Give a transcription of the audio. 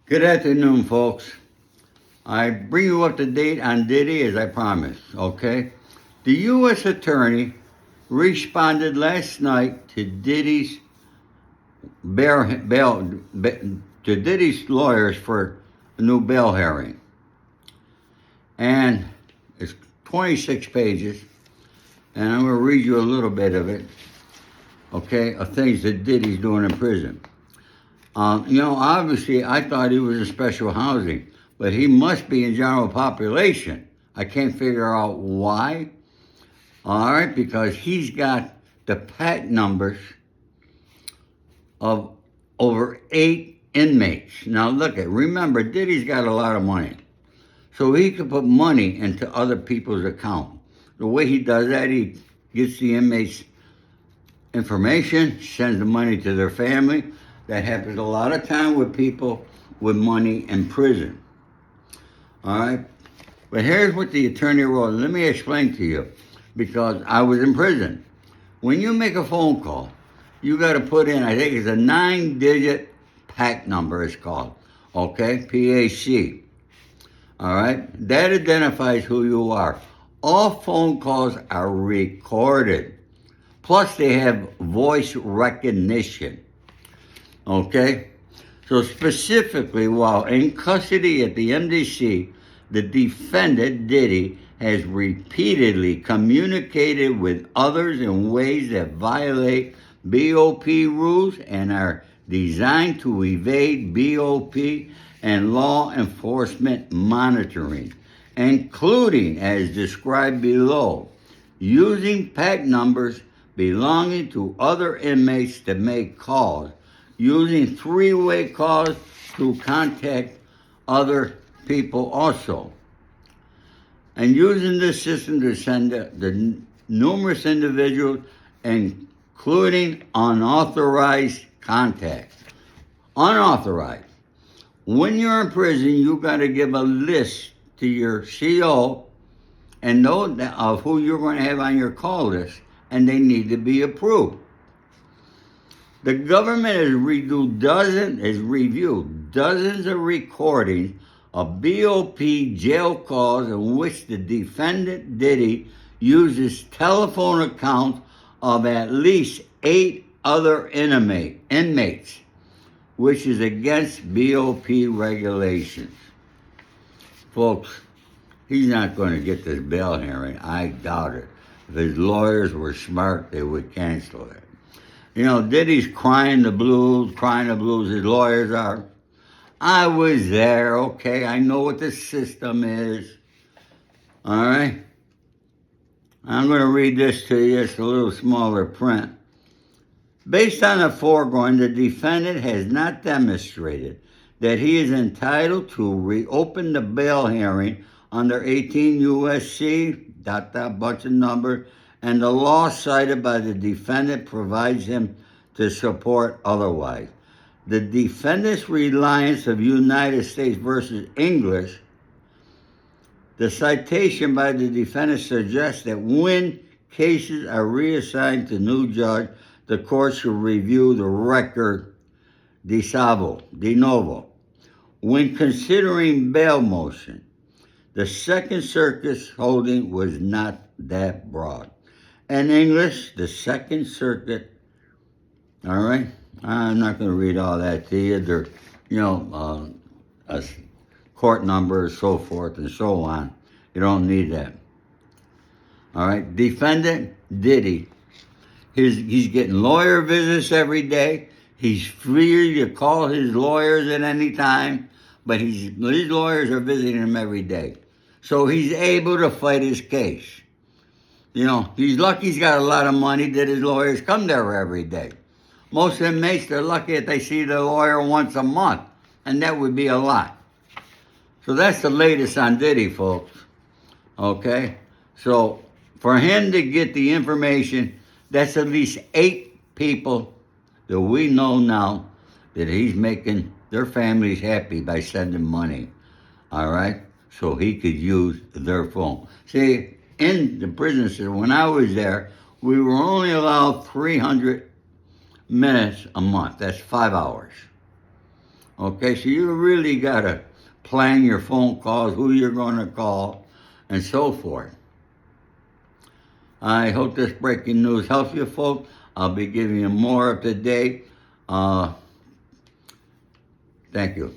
Good afternoon, folks. I bring you up to date on Diddy as I promised, okay? The U.S. Attorney responded last night to Diddy's lawyers for a new bail hearing. And it's 26 pages, and I'm going to read you a little bit of it, okay, of things that Diddy's doing in prison. Obviously, I thought he was in special housing, but he must be in general population. I can't figure out why. All right, because he's got the PAC numbers of over 8 inmates. Now, remember, Diddy's got a lot of money. So he could put money into other people's account. The way he does that, he gets the inmates information, sends the money to their family. That happens a lot of time with people with money in prison. All right? But here's what the attorney wrote. Let me explain to you, because I was in prison. When you make a phone call, you got to put in, I think it's a 9-digit PAC number, it's called. Okay? PAC. All right? That identifies who you are. All phone calls are recorded. Plus, they have voice recognition. Okay? So specifically, while in custody at the MDC, the defendant, Diddy, has repeatedly communicated with others in ways that violate BOP rules and are designed to evade BOP and law enforcement monitoring, including, as described below, using PAC numbers belonging to other inmates to make calls, using three-way calls to contact other people also, and using this system to send the numerous individuals, including unauthorized contacts. Unauthorized. When you're in prison, you got to give a list to your CO and know of who you're going to have on your call list, and they need to be approved. The government has reviewed dozens of recordings of BOP jail calls in which the defendant Diddy uses telephone accounts of at least 8 other inmates, which is against BOP regulations. Folks, he's not going to get this bail hearing. I doubt it. If his lawyers were smart, they would cancel it. Diddy's crying the blues, his lawyers are. I was there, okay, I know what the system is. All right? I'm going to read this to you, it's a little smaller print. Based on the foregoing, the defendant has not demonstrated that he is entitled to reopen the bail hearing under 18 U.S.C., bunch of numbers, and the law cited by the defendant provides him to support otherwise. The defendant's reliance of United States versus English, the citation by the defendant suggests that when cases are reassigned to new judge, the court should review the record de novo. When considering bail motion, the Second Circuit's holding was not that broad. In English, the Second Circuit, all right? I'm not going to read all that to you. They're, a court number, so forth and so on. You don't need that. All right? Defendant Diddy, he's getting lawyer visits every day. He's free to call his lawyers at any time, but his lawyers are visiting him every day. So he's able to fight his case. He's lucky he's got a lot of money that his lawyers come there every day. Most inmates, they're lucky if they see the lawyer once a month, and that would be a lot. So that's the latest on Diddy, folks. Okay? So for him to get the information, that's at least 8 people that we know now that he's making their families happy by sending money. All right? So he could use their phone. See, in the prison system, when I was there, we were only allowed 300 minutes a month. That's 5 hours. Okay, so you really got to plan your phone calls, who you're going to call, and so forth. I hope this breaking news helps you folks. I'll be giving you more of today. Thank you.